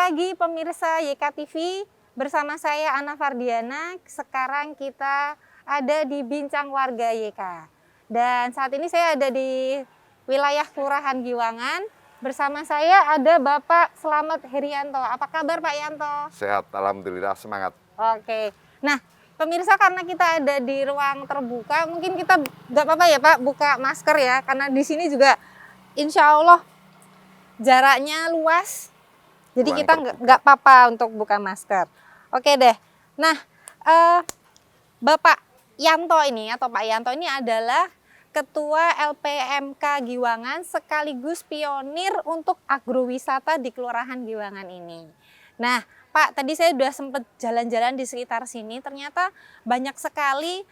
lagi pemirsa YK TV, bersama saya Ana Fardiana. Sekarang kita ada di Bincang Warga YK. Dan saat ini saya ada di wilayah Kelurahan Giwangan. Bersama saya ada Bapak Slamet Herianto. Apa kabar Pak Yanto? Sehat, alhamdulillah, semangat. Oke. Nah, pemirsa, karena kita ada di ruang terbuka, mungkin kita nggak apa-apa ya Pak buka masker ya, karena di sini juga insya Allah jaraknya luas. Jadi kita nggak apa-apa untuk buka masker. Oke deh. Nah, Bapak Yanto ini atau Pak Yanto ini adalah Ketua LPMK Giwangan sekaligus pionir untuk agrowisata di Kelurahan Giwangan ini. Nah, Pak, tadi saya sudah sempat jalan-jalan di sekitar sini. Ternyata banyak sekali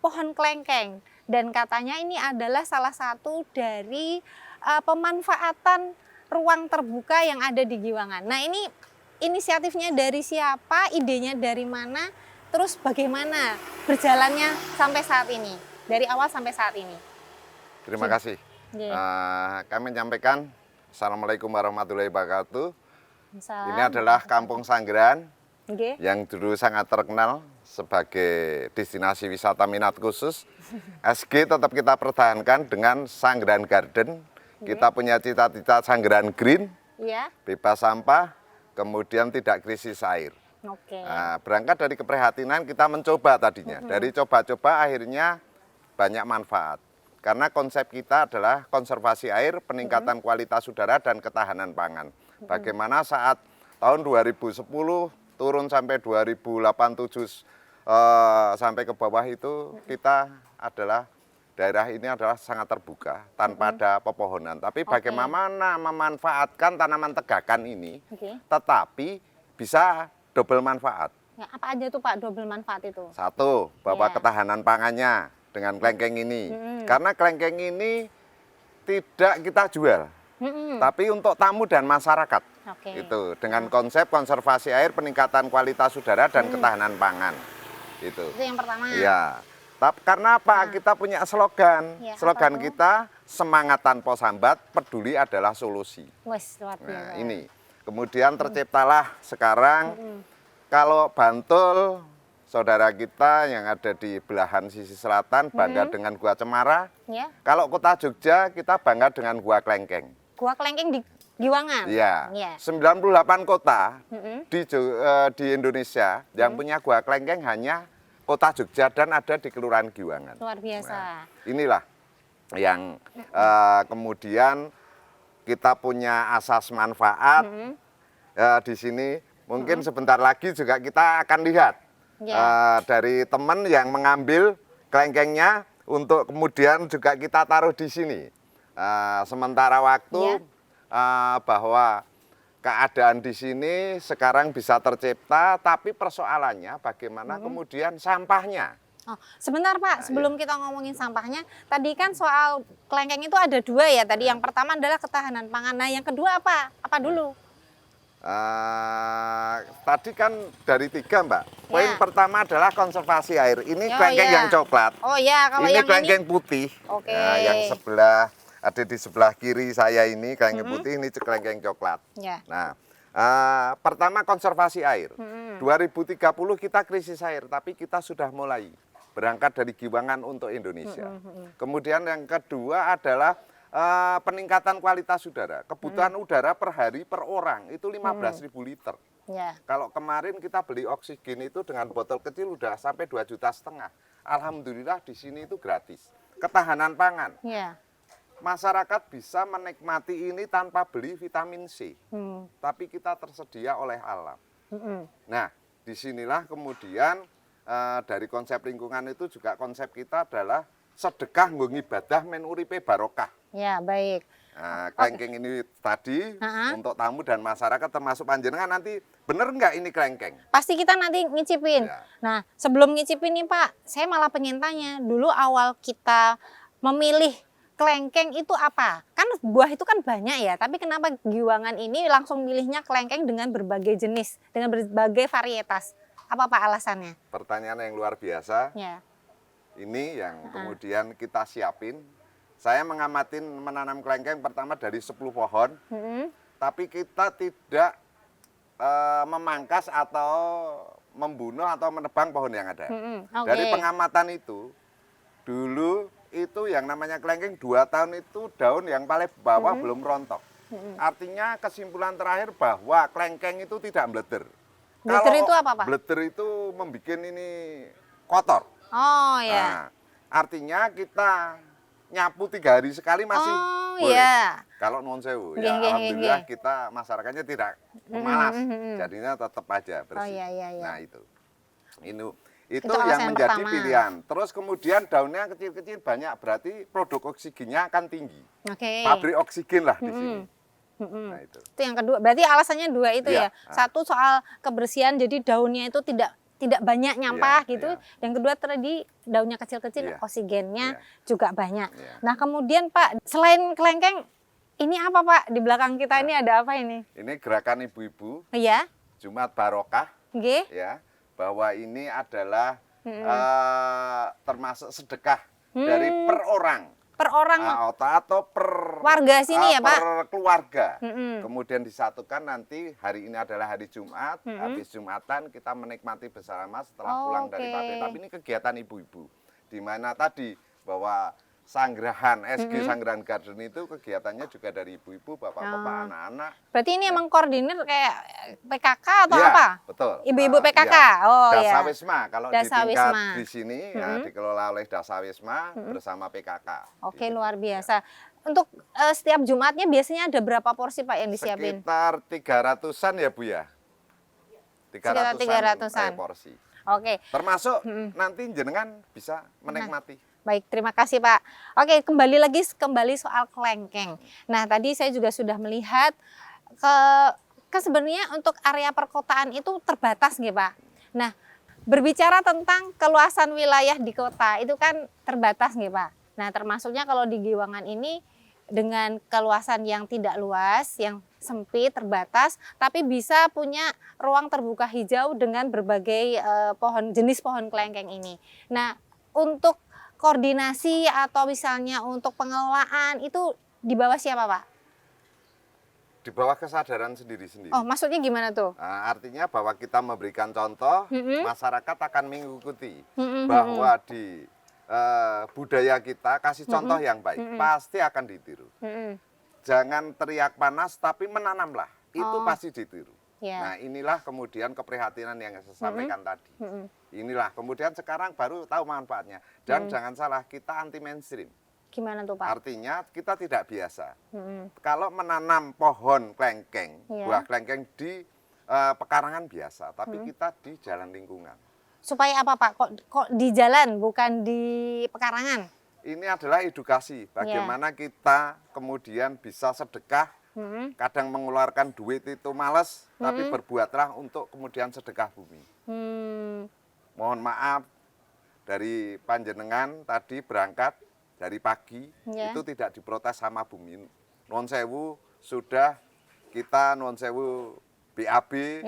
pohon klengkeng. Dan katanya ini adalah salah satu dari pemanfaatan ruang terbuka yang ada di Giwangan. Nah, ini inisiatifnya dari siapa, idenya dari mana, terus bagaimana berjalannya sampai saat ini, dari awal sampai saat ini. Terima kasih. Kami menyampaikan Assalamualaikum warahmatullahi wabarakatuh. Ini adalah Kampung Sanggeran yang dulu sangat terkenal sebagai destinasi wisata minat khusus. SG tetap kita pertahankan dengan Sanggeran Garden. Kita punya cita-cita Sanggeran Green, bebas sampah, kemudian tidak krisis air. Nah, berangkat dari keprihatinan kita mencoba tadinya. Dari coba-coba akhirnya banyak manfaat. Karena konsep kita adalah konservasi air, peningkatan kualitas udara, dan ketahanan pangan. Bagaimana saat tahun 2010 turun sampai 2087 sampai ke bawah itu kita adalah daerah ini adalah sangat terbuka tanpa ada pepohonan. Tapi bagaimana memanfaatkan tanaman tegakan ini, tetapi bisa double manfaat. Ya, apa aja tuh Pak double manfaat itu? Satu, bahwa ketahanan pangannya dengan klengkeng ini. Karena klengkeng ini tidak kita jual, tapi untuk tamu dan masyarakat. Itu dengan konsep konservasi air, peningkatan kualitas udara, dan ketahanan pangan. Itu yang pertama. Iya. Tapi karena apa? Kita punya slogan. Slogan kita semangat tanpa sambat, peduli adalah solusi. Nah, ini. Kemudian terciptalah sekarang kalau Bantul, saudara kita yang ada di belahan sisi selatan bangga dengan Gua Cemara. Kalau Kota Jogja kita bangga dengan Gua Klengkeng. Gua Klengkeng di Giwangan. Iya. 98 kota di Indonesia yang punya Gua Klengkeng hanya Kota Jogja dan ada di Kelurahan Giwangan. Luar biasa. Nah, inilah yang kemudian kita punya asas manfaat di sini. Mungkin sebentar lagi juga kita akan lihat dari teman yang mengambil klengkengnya untuk kemudian juga kita taruh di sini. Sementara waktu bahwa keadaan di sini sekarang bisa tercipta, tapi persoalannya bagaimana kemudian sampahnya. Sebentar Pak, sebelum kita ngomongin sampahnya, tadi kan soal klengkeng itu ada dua ya. Tadi yang pertama adalah ketahanan pangan. Nah, yang kedua apa? Apa dulu? Tadi kan dari 3 Mbak. Poin pertama adalah konservasi air. Ini klengkeng yang coklat. Kalau ini yang klengkeng putih. Nah, yang sebelah ada di sebelah kiri saya ini klengkeng putih, ini klengkeng coklat. Nah, pertama konservasi air. 2030 kita krisis air, tapi kita sudah mulai berangkat dari Giwangan untuk Indonesia. Kemudian yang kedua adalah peningkatan kualitas udara. Kebutuhan udara per hari per orang itu 15.000 liter. Kalau kemarin kita beli oksigen itu dengan botol kecil udah sampai 2,5 juta. Alhamdulillah di sini itu gratis. Ketahanan pangan. Masyarakat bisa menikmati ini tanpa beli vitamin C, tapi kita tersedia oleh alam. Nah, disinilah kemudian dari konsep lingkungan itu juga konsep kita adalah sedekah nggo ngibadah men uripe barokah. Baik. Nah, klengkeng ini tadi untuk tamu dan masyarakat termasuk panjenengan nanti bener nggak ini klengkeng? Pasti kita nanti ngicipin. Nah, sebelum ngicipin nih Pak, saya malah pengen tanya dulu awal kita memilih klengkeng itu apa? Kan buah itu kan banyak ya, tapi kenapa Giwangan ini langsung milihnya klengkeng dengan berbagai jenis, dengan berbagai varietas? Apa Pak alasannya? Pertanyaan yang luar biasa. Ini yang kemudian kita siapin. Saya mengamati menanam klengkeng pertama dari 10 pohon, tapi kita tidak memangkas atau membunuh atau menebang pohon yang ada. Okay. Dari pengamatan itu, dulu itu yang namanya kelengkeng 2 tahun itu daun yang paling bawah belum rontok. Artinya kesimpulan terakhir bahwa kelengkeng itu tidak meleter. Bleter itu apa, Pak? Bleter itu membuat ini kotor. Oh ya. Nah, artinya kita nyapu 3 hari sekali masih boleh. Iya. Kalau non sewu, ya alhamdulillah kita masyarakatnya tidak malas, jadinya tetap aja bersih. Oh iya. Nah itu yang menjadi pertama. Pilihan. Terus kemudian daunnya kecil-kecil banyak, berarti produk oksigennya akan tinggi. Pabrik oksigen lah di sini. Nah itu yang kedua. Berarti alasannya 2 itu ya. Satu soal kebersihan, jadi daunnya itu tidak banyak nyampah gitu. Yang kedua tadi daunnya kecil-kecil, oksigennya juga banyak. Nah kemudian Pak, selain kelengkeng, ini apa Pak? Di belakang kita ini ada apa ini? Ini gerakan ibu-ibu. Iya. Jumat Barokah. Ya, bahwa ini adalah termasuk sedekah dari per orang. Per orang atau per warga sini ya Pak? Per keluarga. Kemudian disatukan nanti hari ini adalah hari Jumat, habis Jumatan kita menikmati bersama setelah pulang dari pabrik. Tapi ini kegiatan ibu-ibu, di mana tadi bahwa Sanggrahan, SG Sanggrahan Garden itu kegiatannya juga dari ibu-ibu, bapak-bapak, anak-anak. Berarti ini emang koordinir kayak PKK atau apa? Betul. Ibu-ibu PKK. Dasa Wisma, kalau Dasa di tingkat Wisma. di sini dikelola oleh Dasa Wisma bersama PKK. Oke, luar biasa. Untuk setiap Jumatnya biasanya ada berapa porsi Pak yang disiapin? Sekitar 300-an ya Bu ya. 300-an porsi. Oke. Termasuk nanti jenengan bisa menikmati. Baik, terima kasih Pak. Oke, kembali soal kelengkeng. Nah, tadi saya juga sudah melihat sebenarnya untuk area perkotaan itu terbatas nggih Pak. Nah, berbicara tentang keluasan wilayah di kota itu kan terbatas nggih Pak. Nah, termasuknya kalau di Giwangan ini dengan keluasan yang tidak luas, yang sempit, terbatas, tapi bisa punya ruang terbuka hijau dengan berbagai jenis pohon kelengkeng ini. Nah, untuk koordinasi atau misalnya untuk pengelolaan itu di bawah siapa Pak? Di bawah kesadaran sendiri-sendiri. Oh, maksudnya gimana tuh? Nah, artinya bahwa kita memberikan contoh, masyarakat akan mengikuti bahwa di budaya kita kasih contoh yang baik, pasti akan ditiru. Jangan teriak panas, tapi menanamlah, itu pasti ditiru. Nah, inilah kemudian keprihatinan yang saya sampaikan tadi. Inilah kemudian sekarang baru tahu manfaatnya. Dan jangan salah, kita anti mainstream. Gimana tuh Pak? Artinya kita tidak biasa. Kalau menanam pohon kelengkeng, buah kelengkeng di pekarangan biasa, tapi kita di jalan lingkungan. Supaya apa Pak? Kok di jalan bukan di pekarangan? Ini adalah edukasi. Bagaimana kita kemudian bisa sedekah. Kadang mengeluarkan duit itu malas, tapi berbuatlah untuk kemudian sedekah bumi. Mohon maaf, dari panjenengan tadi berangkat dari pagi, itu tidak diprotes sama bumi. Non sewu sudah kita non sewu BAB,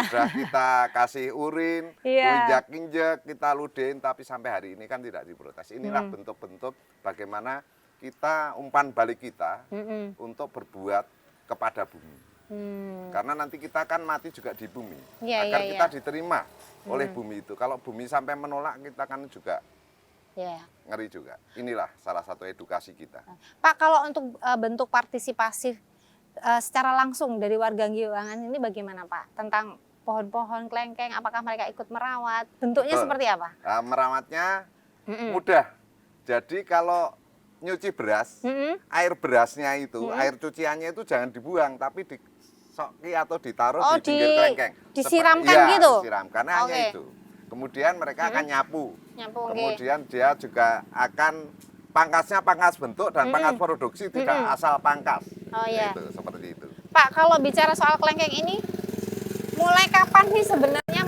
sudah kita kasih urin, injak-injak, kita ludahin, tapi sampai hari ini kan tidak diprotes. Inilah bentuk-bentuk bagaimana kita umpan balik kita untuk berbuat kepada bumi. Karena nanti kita akan mati juga di bumi. Agar kita diterima oleh bumi itu. Kalau bumi sampai menolak, kita kan juga ngeri juga. Inilah salah satu edukasi kita. Pak, kalau untuk bentuk partisipasi secara langsung dari warga Giwangan ini bagaimana Pak? Tentang pohon-pohon kelengkeng, apakah mereka ikut merawat? Bentuknya seperti apa? Merawatnya mudah. Jadi kalau nyuci beras, air berasnya itu, air cuciannya itu jangan dibuang, tapi disoki atau ditaruh di pinggir kelengkeng. Disiramkan gitu? Disiramkan, hanya itu. Kemudian mereka akan nyapu. Kemudian dia juga akan pangkasnya pangkas bentuk dan pangkas produksi, tidak asal pangkas. Itu, seperti itu. Pak, kalau bicara soal kelengkeng ini, mulai kapan sih sebenarnya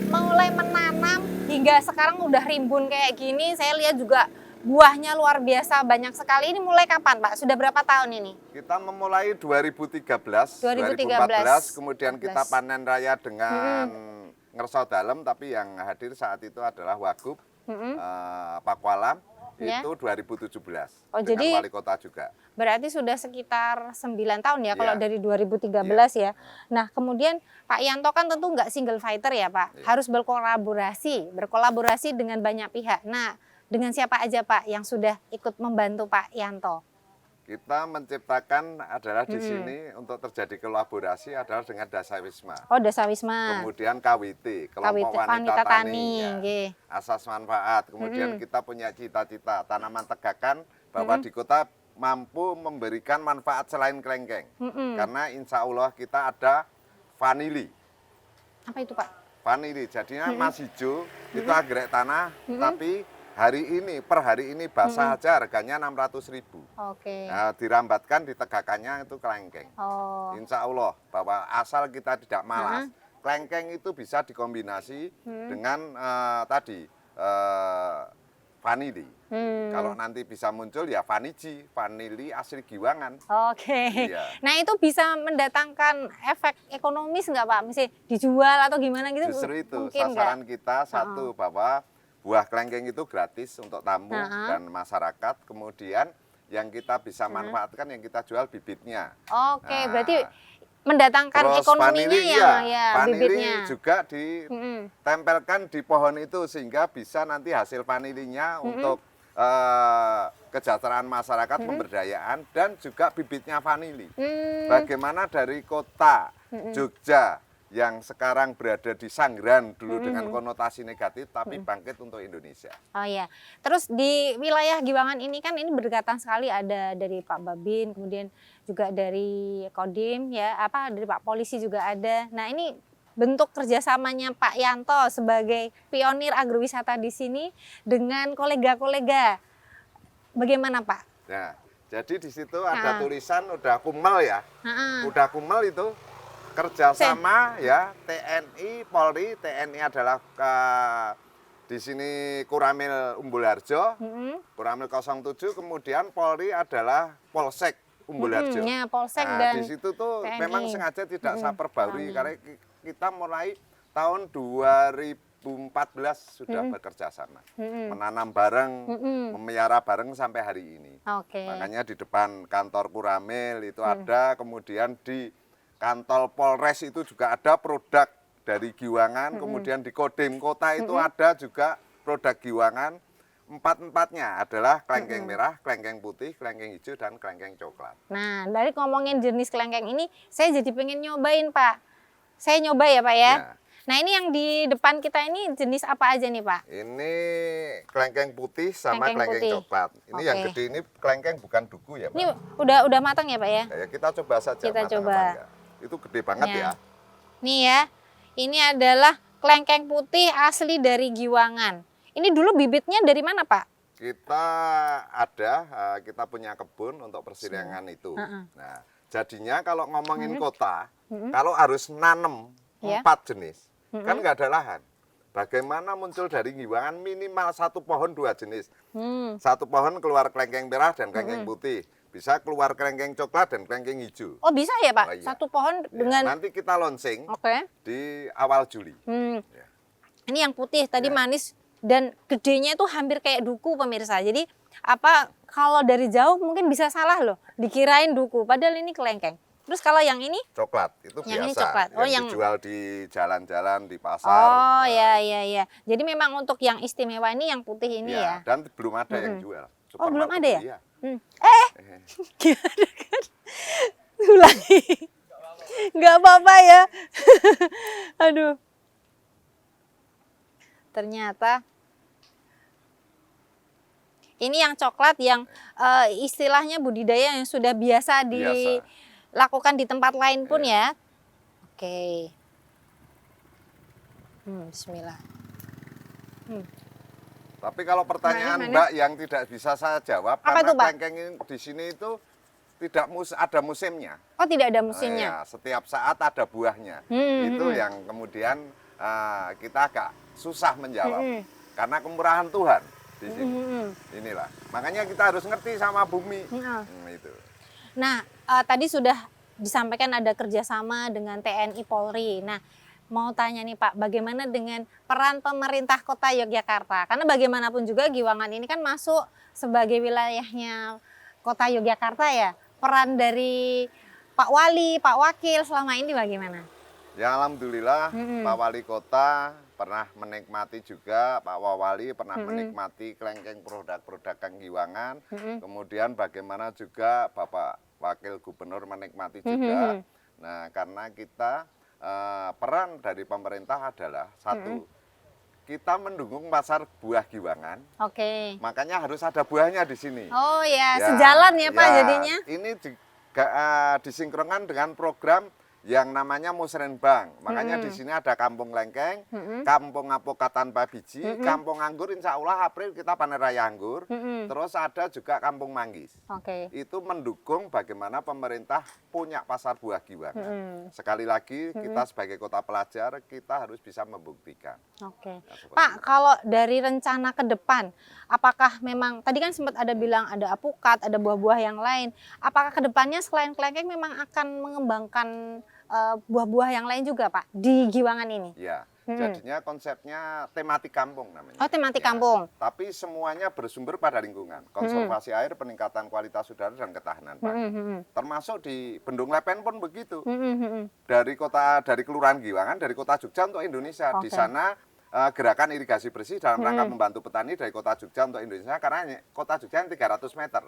mulai menanam hingga sekarang udah rimbun kayak gini? Saya lihat juga buahnya luar biasa banyak sekali. Ini mulai kapan Pak? Sudah berapa tahun ini? Kita memulai 2013, 2014, kemudian kita panen raya dengan Ngersau Dalem, tapi yang hadir saat itu adalah Wagub, Pakualam. Ya. Itu 2017. Oh, dengan jadi wali kota juga. Berarti sudah sekitar 9 tahun ya, kalau Iya. dari 2013 ya. Nah, kemudian Pak Yanto kan tentu nggak single fighter ya Pak, harus berkolaborasi dengan banyak pihak. Nah, dengan siapa aja Pak yang sudah ikut membantu Pak Yanto? Kita menciptakan adalah di sini untuk terjadi kolaborasi adalah dengan Dasawisma. Oh, Dasawisma. Kemudian KWT, kelompok wanita tani, ya. Asas manfaat. Kemudian kita punya cita-cita tanaman tegakan bahwa di kota mampu memberikan manfaat selain kelengkeng. Karena insya Allah kita ada vanili. Apa itu Pak? Vanili, jadinya emas hijau itu anggrek tanah, tapi per hari ini basah aja harganya 600.000. Oke. Nah, dirambatkan ditegakannya itu kelengkeng. Oh. Insya Allah bahwa asal kita tidak malas, kelengkeng itu bisa dikombinasi dengan vanili. Kalau nanti bisa muncul ya vanili asli Giwangan. Oke. Iya. Nah, itu bisa mendatangkan efek ekonomis nggak Pak? Misalnya dijual atau gimana gitu? Justru itu mungkin sasaran nggak? kita satu bahwa buah kelengkeng itu gratis untuk tamu dan masyarakat. Kemudian yang kita bisa manfaatkan yang kita jual bibitnya. Oke, berarti mendatangkan Terus ekonominya vanili, ya vanili bibitnya. juga ditempelkan di pohon itu sehingga bisa nanti hasil vanilinya untuk kesejahteraan masyarakat, pemberdayaan, dan juga bibitnya vanili. Bagaimana dari kota Jogja yang sekarang berada di Sanggeran dulu dengan konotasi negatif, tapi bangkit untuk Indonesia. Oh iya, terus di wilayah Giwangan ini kan ini berdekatan sekali, ada dari Pak Babin, kemudian juga dari Kodim ya, dari Pak Polisi juga ada. Nah, ini bentuk kerjasamanya Pak Yanto sebagai pionir agrowisata di sini dengan kolega-kolega, bagaimana Pak? Nah, jadi di situ ada tulisan udah kumel ya, udah kumel itu kerjasama ya TNI, Polri. TNI adalah di sini Kuramil Umbul Harjo, Kuramil 07, kemudian Polri adalah Polsek Umbul Harjo. Ya, Polsek Nah, dan di situ tuh TNI. memang sengaja tidak saya perbarui karena kita mulai tahun 2014 sudah bekerja sama, menanam bareng, memelihara bareng sampai hari ini. Makanya di depan kantor Kuramil itu ada, kemudian di kantor Polres itu juga ada produk dari Giwangan, kemudian di Kodim Kota itu ada juga produk Giwangan. Empat-empatnya adalah kelengkeng merah, kelengkeng putih, kelengkeng hijau, dan kelengkeng coklat. Nah, dari ngomongin jenis kelengkeng ini, saya jadi pengen nyobain Pak. Saya nyoba ya Pak ya. Nah, ini yang di depan kita ini jenis apa aja nih Pak? Ini kelengkeng putih sama kelengkeng coklat. Ini yang gede ini kelengkeng bukan duku ya Pak. Ini udah matang ya Pak ya? Ya, kita coba saja. Kita coba. Itu gede banget ya. Nih ya, ini adalah kelengkeng putih asli dari Giwangan. Ini dulu bibitnya dari mana Pak? Kita punya kebun untuk persiliangan itu. Nah, jadinya kalau ngomongin kota, kalau harus nanam 4 jenis, kan nggak ada lahan. Bagaimana muncul dari Giwangan minimal 1 pohon 2 jenis. 1 pohon keluar kelengkeng merah dan kelengkeng putih. Bisa keluar kelengkeng coklat dan kelengkeng hijau. Oh bisa ya Pak? Oh, iya. 1 pohon dengan... Nanti kita launching di awal Juli. Ya. Ini yang putih tadi manis dan gedenya itu hampir kayak duku pemirsa. Jadi kalau dari jauh mungkin bisa salah loh, dikirain duku, padahal ini kelengkeng. Terus kalau yang ini? Coklat, itu yang biasa. Ini coklat. Yang dijual di jalan-jalan, di pasar. Oh ya. Jadi memang untuk yang istimewa ini yang putih ini ya. Dan belum ada yang jual. Oh belum ada ya? Iya. Gimana kan? Ulangi. Nggak apa-apa ya. Aduh. Ternyata ini yang coklat yang istilahnya budidaya yang sudah biasa dilakukan di tempat lain pun ya. Oke. Bismillah. Tapi kalau pertanyaan Mbak yang tidak bisa saya jawab, karena kelengkeng di sini itu tidak ada musimnya. Oh, tidak ada musimnya? Ya, setiap saat ada buahnya. Itu yang kemudian kita agak susah menjawab. Karena kemurahan Tuhan di sini. Inilah. Makanya kita harus ngerti sama bumi. Itu. Nah, tadi sudah disampaikan ada kerjasama dengan TNI Polri. Nah, mau tanya nih Pak, bagaimana dengan peran pemerintah Kota Yogyakarta? Karena bagaimanapun juga Giwangan ini kan masuk sebagai wilayahnya Kota Yogyakarta ya. Peran dari Pak Wali, Pak Wakil selama ini bagaimana? Ya alhamdulillah Pak Wali Kota pernah menikmati juga, Pak Wali pernah menikmati kelengkeng produk-produk Kang Giwangan. Kemudian bagaimana juga Bapak Wakil Gubernur menikmati juga. Nah karena kita peran dari pemerintah adalah satu, kita mendukung pasar buah Giwangan. Makanya harus ada buahnya di sini. Oh ya, sejalan ya Pak jadinya. Ini juga disinkronkan dengan program yang namanya Musrenbang. Makanya di sini ada Kampung Lengkeng, Kampung Apokat Tanpa Biji, Kampung Anggur, insya Allah April kita panen raya anggur. Terus ada juga Kampung Manggis. Itu mendukung bagaimana pemerintah punya pasar buah Giwangan. Sekali lagi kita sebagai kota pelajar kita harus bisa membuktikan. Nah, Pak, kalau dari rencana ke depan, apakah memang tadi kan sempat ada bilang ada apukat, ada buah-buah yang lain. Apakah ke depannya selain kelengkeng memang akan mengembangkan buah-buah yang lain juga Pak di Giwangan ini? Ya, jadinya konsepnya tematik kampung namanya. Oh, tematik kampung. Tapi semuanya bersumber pada lingkungan, konservasi air, peningkatan kualitas udara dan ketahanan pangan. Termasuk di Bendung Lepen pun begitu. Dari Kelurahan Giwangan, dari Kota Jogja untuk Indonesia. Di sana gerakan irigasi bersih dalam rangka membantu petani dari Kota Jogja untuk Indonesia, karena Kota Jogja yang 300 meter.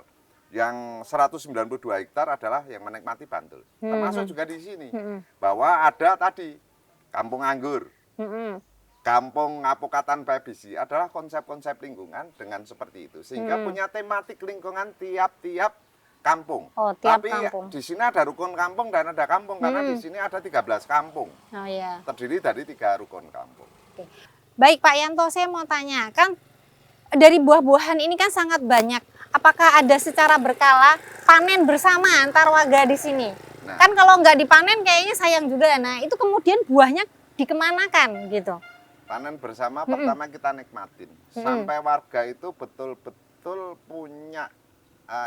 Yang 192 hektar adalah yang menikmati Bantul. Termasuk juga di sini. Bahwa ada tadi Kampung Anggur, Kampung Apokat Tanpa Biji adalah konsep-konsep lingkungan dengan seperti itu. Sehingga punya tematik lingkungan tiap-tiap kampung. Tapi kampung. Di sini ada rukun kampung dan ada kampung. Karena di sini ada 13 kampung. Terdiri dari 3 rukun kampung. Baik Pak Yanto, saya mau tanya. Kan dari buah-buahan ini kan sangat banyak. Apakah ada secara berkala panen bersama antar warga di sini? Nah, kan kalau nggak dipanen kayaknya sayang juga. Nah itu kemudian buahnya dikemanakan gitu? Panen bersama pertama kita nikmatin. Sampai warga itu betul-betul punya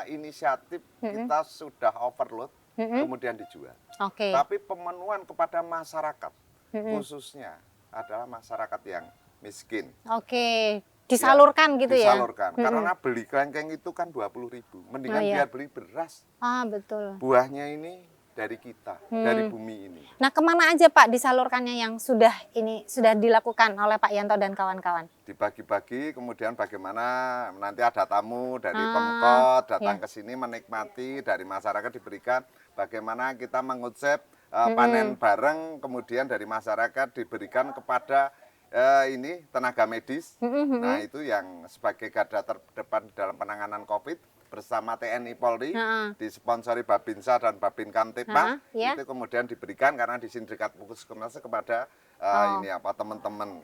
inisiatif, kita sudah overload, kemudian dijual. Tapi pemenuhan kepada masyarakat, khususnya adalah masyarakat yang miskin. Disalurkan gitu ya? Disalurkan, karena beli kelengkeng itu kan 20.000. Mendingan biar beli beras. Betul. Buahnya ini dari kita, dari bumi ini. Nah kemana aja Pak disalurkannya yang sudah dilakukan oleh Pak Yanto dan kawan-kawan? Dibagi-bagi, kemudian bagaimana nanti ada tamu dari Pemkot datang ke sini menikmati, dari masyarakat diberikan bagaimana kita mengonsep panen bareng, kemudian dari masyarakat diberikan kepada ini tenaga medis. Nah itu yang sebagai garda terdepan dalam penanganan COVID bersama TNI Polri, disponsori Babinsa dan Babin Kamtipmas, itu kemudian diberikan karena di sini dekat Puskesmas kepada teman-teman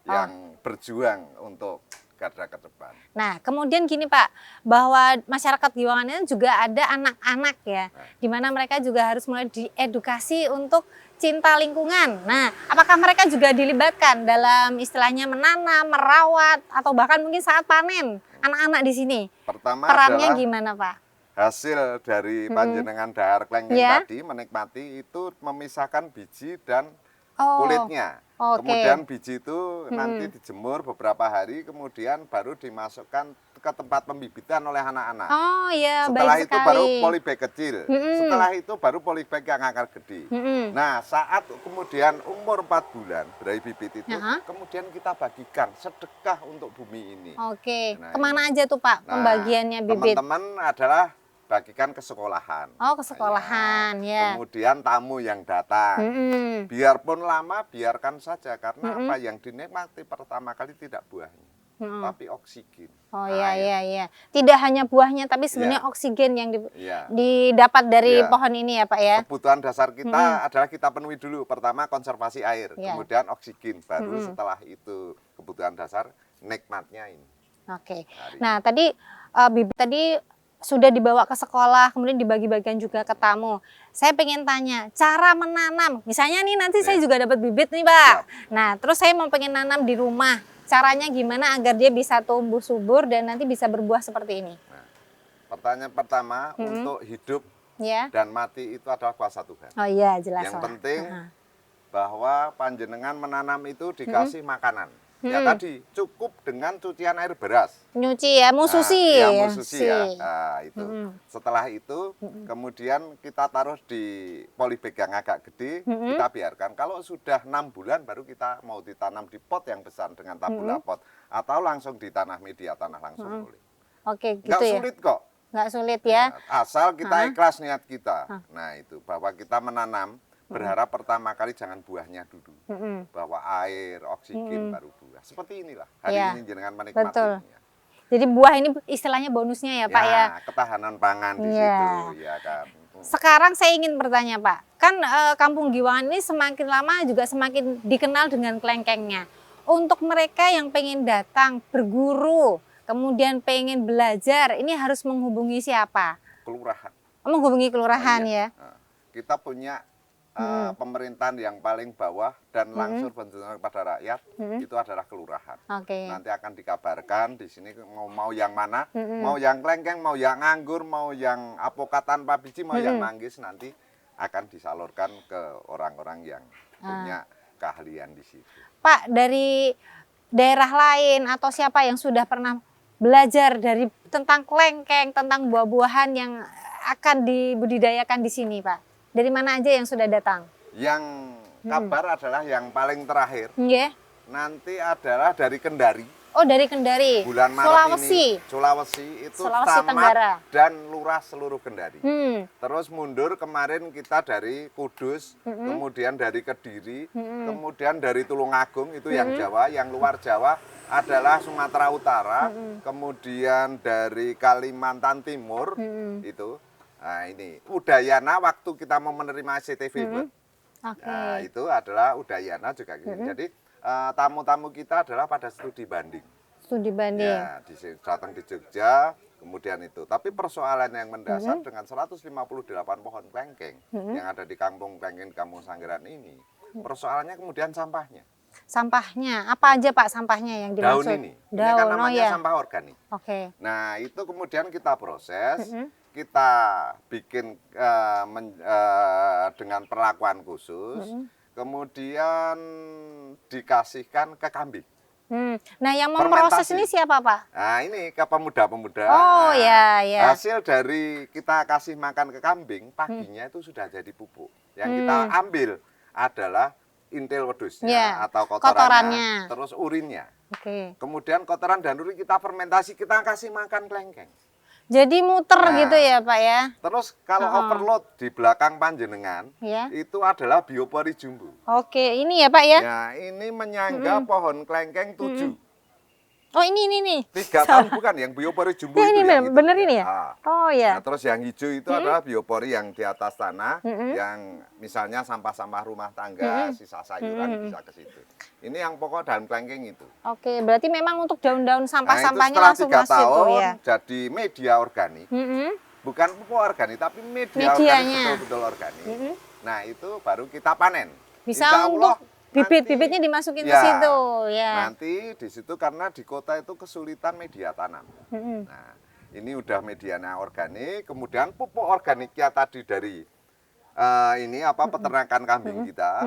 yang berjuang untuk garda ke depan. Nah kemudian gini Pak, bahwa masyarakat Giwangan ini juga ada anak-anak ya, di mana mereka juga harus mulai diedukasi untuk cinta lingkungan. Nah, apakah mereka juga dilibatkan dalam istilahnya menanam, merawat, atau bahkan mungkin saat panen anak-anak di sini? Pertama perannya adalah gimana Pak? Hasil dari panjenengan dahar kelengkeng tadi menikmati itu memisahkan biji dan kulitnya. Kemudian biji itu nanti dijemur beberapa hari, kemudian baru dimasukkan ke tempat pembibitan oleh anak-anak. Setelah itu baru polybag kecil. Setelah itu baru polybag yang akar gede. Nah, saat kemudian umur 4 bulan dari bibit itu, kemudian kita bagikan sedekah untuk bumi ini. Nah, kemana aja tuh Pak pembagiannya bibit? Teman-teman adalah bagikan ke sekolahan. Ke sekolahan ya. Kemudian tamu yang datang. Biarpun lama, biarkan saja karena apa yang dinikmati pertama kali tidak buahnya, tapi oksigen. Tidak hanya buahnya, tapi sebenarnya oksigen yang didapat dari pohon ini ya Pak ya. Kebutuhan dasar kita adalah kita penuhi dulu. Pertama konservasi air, kemudian oksigen, baru setelah itu kebutuhan dasar nikmatnya ini. Nah tadi bibit tadi sudah dibawa ke sekolah, kemudian dibagi-bagikan juga ke tamu. Saya pengen tanya, cara menanam, misalnya nih nanti saya juga dapat bibit nih Pak. Nah, terus saya mau pengen nanam di rumah, caranya gimana agar dia bisa tumbuh subur dan nanti bisa berbuah seperti ini? Nah, pertanyaan pertama, untuk hidup dan mati itu adalah kuasa Tuhan. Jelas. Yang penting bahwa panjenengan menanam itu dikasih makanan. Ya tadi cukup dengan cucian air beras. Nyuci ya, mususi. Ya mususi ya. Nah, itu. Setelah itu kemudian kita taruh di polybag yang agak gede, kita biarkan. Kalau sudah 6 bulan baru kita mau ditanam di pot yang besar dengan tabula pot atau langsung di tanah media tanah langsung boleh. Oke, gitu Nggak ya. sulit kok. Nggak sulit ya. Asal kita ikhlas niat kita. Nah, itu bahwa kita menanam berharap pertama kali jangan buahnya dulu, bahwa air, oksigen baru buah. Seperti inilah hari ini jenengan menikmatinya. Jadi buah ini istilahnya bonusnya ya Pak ya. Ketahanan pangan di situ ya kan. Sekarang saya ingin bertanya Pak, kan Kampung Giwangan ini semakin lama juga semakin dikenal dengan kelengkengnya. Untuk mereka yang pengen datang berguru, kemudian pengen belajar, ini harus menghubungi siapa? Kelurahan. Menghubungi kelurahan ya. Kita punya pemerintahan yang paling bawah dan langsung benar kepada rakyat itu adalah kelurahan. Nanti akan dikabarkan di sini mau yang mana, mau yang kelengkeng, mau yang anggur, mau yang apokat tanpa biji, mau yang manggis, nanti akan disalurkan ke orang-orang yang punya keahlian di situ. Pak, dari daerah lain atau siapa yang sudah pernah belajar dari tentang kelengkeng, tentang buah-buahan yang akan dibudidayakan di sini Pak? Dari mana aja yang sudah datang? Yang kabar adalah yang paling terakhir. Nanti adalah dari Kendari. Oh, dari Kendari. Bulan Maret Sulawesi. Ini, Sulawesi itu Sulawesi Camat Tenggara dan Lurah seluruh Kendari. Terus mundur kemarin kita dari Kudus, kemudian dari Kediri, kemudian dari Tulungagung itu yang Jawa, yang luar Jawa adalah Sumatera Utara, kemudian dari Kalimantan Timur itu. Nah ini Udayana waktu kita mau menerima SCTV nah, itu adalah Udayana juga gitu. Jadi tamu-tamu kita adalah pada studi banding. Studi banding. Ya, datang di Jogja, kemudian itu. Tapi persoalan yang mendasar dengan 158 pohon kelengkeng yang ada di Kampung Kelengkeng Kampung Sanggaran ini, persoalannya kemudian sampahnya. Sampahnya apa aja Pak sampahnya yang dimaksud? Daun ini kan namanya sampah organik. Nah itu kemudian kita proses. Kita bikin dengan perlakuan khusus, kemudian dikasihkan ke kambing. Nah yang memproses ini siapa Pak? Nah ini ke pemuda-pemuda. Oh ya. Hasil dari kita kasih makan ke kambing, paginya itu sudah jadi pupuk. Yang kita ambil adalah intil wedusnya atau kotorannya, terus urinnya. Kemudian kotoran dan urin kita fermentasi, kita kasih makan kelengkeng. Jadi muter gitu ya Pak ya. Terus kalau overload di belakang panjenengan itu adalah biopori jumbo. Ini ya Pak ya. Ya ini menyangga pohon kelengkeng 7. Oh ini nih. 3 tahun bukan yang biopori jumbo itu. Ini bener ini ya. Nah, terus yang hijau itu adalah biopori yang di atas tanah, yang misalnya sampah-sampah rumah tangga, sisa sayuran bisa ke situ. Ini yang pokok daun kelengkeng itu. Berarti memang untuk daun-daun sampah-sampahnya langsung masuk ke situ ya. Jadi media organik. Bukan pupuk organik tapi medianya organik, betul-betul organik. Nah, itu baru kita panen. Bisa untuk bibit-bibitnya dimasukin ke situ ya. Nanti di situ karena di kota itu kesulitan media tanam. Nah, ini udah medianya organik, kemudian pupuk organiknya tadi dari peternakan kambing kita.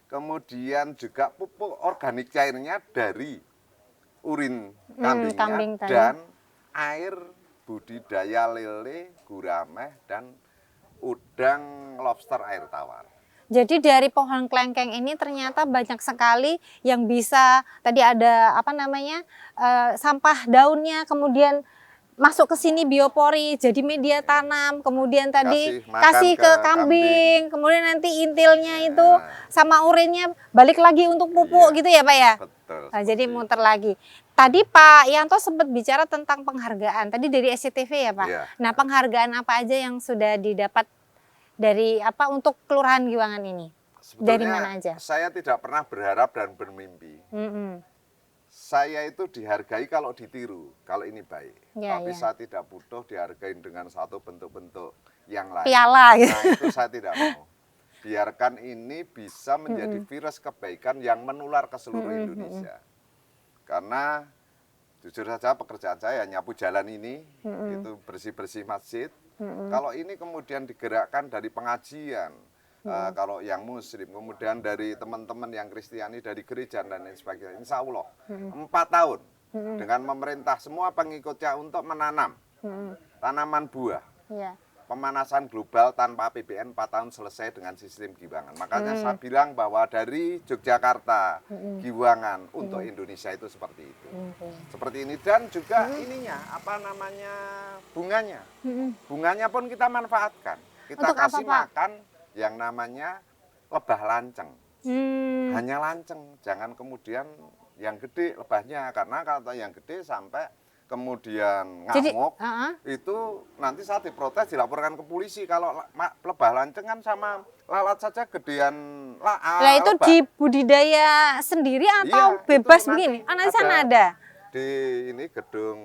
Kemudian juga pupuk organik cairnya dari urin kambingnya dan air budidaya lele, gurame dan udang lobster air tawar. Jadi dari pohon kelengkeng ini ternyata banyak sekali yang bisa, tadi ada sampah daunnya, kemudian masuk ke sini biopori jadi media tanam, kemudian tadi kasih ke kambing, kemudian nanti intilnya itu sama urinnya balik lagi untuk pupuk gitu ya Pak ya? Betul. Nah, jadi muter lagi. Tadi Pak Yanto sempat bicara tentang penghargaan, tadi dari SCTV ya Pak? Nah penghargaan apa aja yang sudah didapat dari untuk Kelurahan Giwangan ini? Sebetulnya dari mana aja? Saya tidak pernah berharap dan bermimpi. Saya itu dihargai kalau ditiru, kalau ini baik. Tapi saya tidak butuh dihargai dengan satu bentuk-bentuk yang lain. Piala gitu. Nah itu saya tidak mau. Biarkan ini bisa menjadi virus kebaikan yang menular ke seluruh Indonesia. Karena jujur saja pekerjaan saya nyapu jalan ini, itu bersih-bersih masjid. Kalau ini kemudian digerakkan dari pengajian, kalau yang Muslim, kemudian dari teman-teman yang Kristiani, dari gereja dan lain sebagainya. Insya Allah 4 tahun dengan memerintah semua pengikutnya untuk menanam tanaman buah. Pemanasan global tanpa APBN 4 tahun selesai dengan sistem Giwangan. Makanya saya bilang bahwa dari Yogyakarta, Giwangan untuk Indonesia itu seperti itu. Seperti ini, dan juga ininya, apa namanya, bunganya. Bunganya pun kita manfaatkan. Kita Untuk kasih apa, Pak? makan yang namanya lebah lanceng. Hanya lanceng, jangan kemudian yang gede lebahnya. Karena kalau yang gede sampai kemudian ngamuk, itu nanti saat diprotes dilaporkan ke polisi. Kalau lebah lanceng kan sama lalat saja gedean Lah itu lebah. di budidaya sendiri atau Iya, bebas itu begini? nanti Di sana ada? Di ini gedung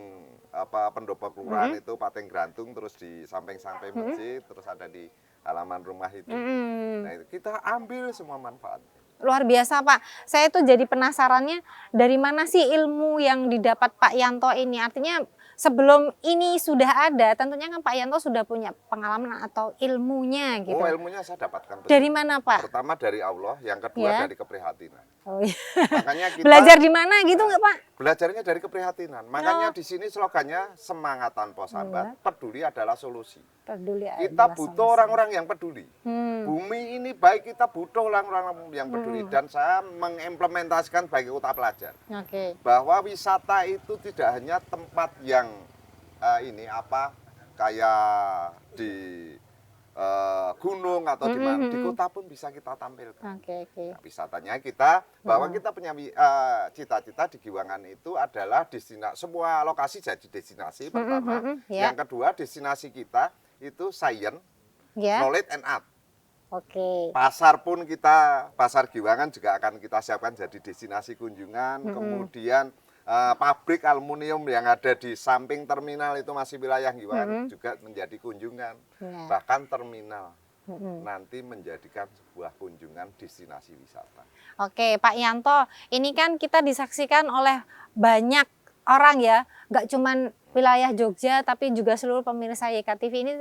apa pendopo kelurahan itu Pateng Grantung, terus di samping-samping masjid, terus ada di halaman rumah itu. Nah itu kita ambil semua manfaat. Luar biasa, Pak. Saya tuh jadi penasarannya dari mana sih ilmu yang didapat Pak Yanto ini? Artinya sebelum ini sudah ada, tentunya kan Pak Yanto sudah punya pengalaman atau ilmunya gitu. Oh, ilmunya saya dapatkan. Dari mana, Pak? Pertama dari Allah, yang kedua dari keprihatinan. Oh, iya. Makanya kita belajar di mana gitu nggak, Pak? Belajarnya dari keprihatinan. Makanya di sini slogannya semangat tanpa sambat, peduli adalah solusi. Peduli kita butuh orang-orang yang peduli. Bumi ini baik, kita butuh orang-orang yang peduli. Dan saya mengimplementasikan bagi kota pelajar. Bahwa wisata itu tidak hanya tempat yang ini apa kayak di gunung atau di mana, di kota pun bisa kita tampilkan. Nah, wisatanya kita, bahwa kita punya cita-cita di Giwangan itu adalah destinasi, semua lokasi jadi destinasi pertama. Yang kedua, destinasi kita itu science, knowledge and art. Pasar pun kita, pasar Giwangan juga akan kita siapkan jadi destinasi kunjungan. Kemudian pabrik aluminium yang ada di samping terminal itu masih wilayah Giwangan juga menjadi kunjungan. Bahkan terminal nanti menjadikan sebuah kunjungan destinasi wisata. Oke, Pak Yanto, ini kan kita disaksikan oleh banyak orang ya, nggak cuman wilayah Jogja, tapi juga seluruh pemirsa YKTV ini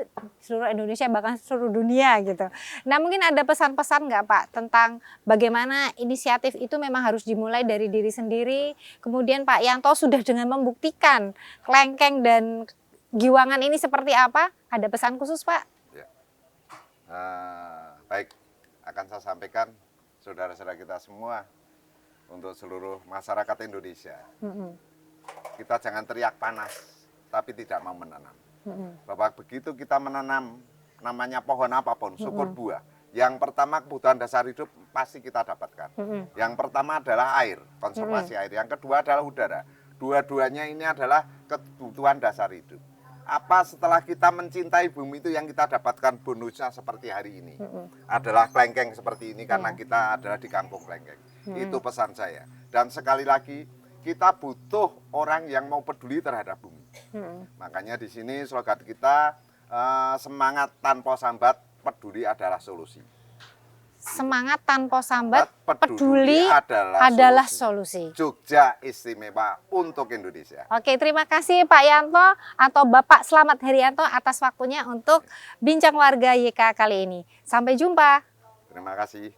seluruh Indonesia, bahkan seluruh dunia gitu. Nah, mungkin ada pesan-pesan nggak Pak tentang bagaimana inisiatif itu memang harus dimulai dari diri sendiri. Kemudian Pak Yanto sudah dengan membuktikan Klengkeng dan Giwangan ini seperti apa. Ada pesan khusus, Pak? Ya. Baik, akan saya sampaikan saudara-saudara kita semua untuk seluruh masyarakat Indonesia. Kita jangan teriak panas, tapi tidak mau menanam. Bahwa begitu kita menanam namanya pohon apapun, syukur buah. Yang pertama kebutuhan dasar hidup pasti kita dapatkan. Yang pertama adalah air, konservasi air. Yang kedua adalah udara. Dua-duanya ini adalah kebutuhan dasar hidup. Apa setelah kita mencintai bumi itu yang kita dapatkan bonusnya seperti hari ini. Adalah Klengkeng seperti ini karena kita adalah di kampung Klengkeng. Itu pesan saya. Dan sekali lagi, kita butuh orang yang mau peduli terhadap bumi. Makanya di sini slogan kita semangat tanpa sambat, peduli adalah solusi. Semangat tanpa sambat, peduli adalah solusi. Jogja istimewa untuk Indonesia. Oke, terima kasih Pak Yanto atau Bapak Slamet Herianto atas waktunya untuk Bincang Warga YK kali ini. Sampai jumpa. Terima kasih.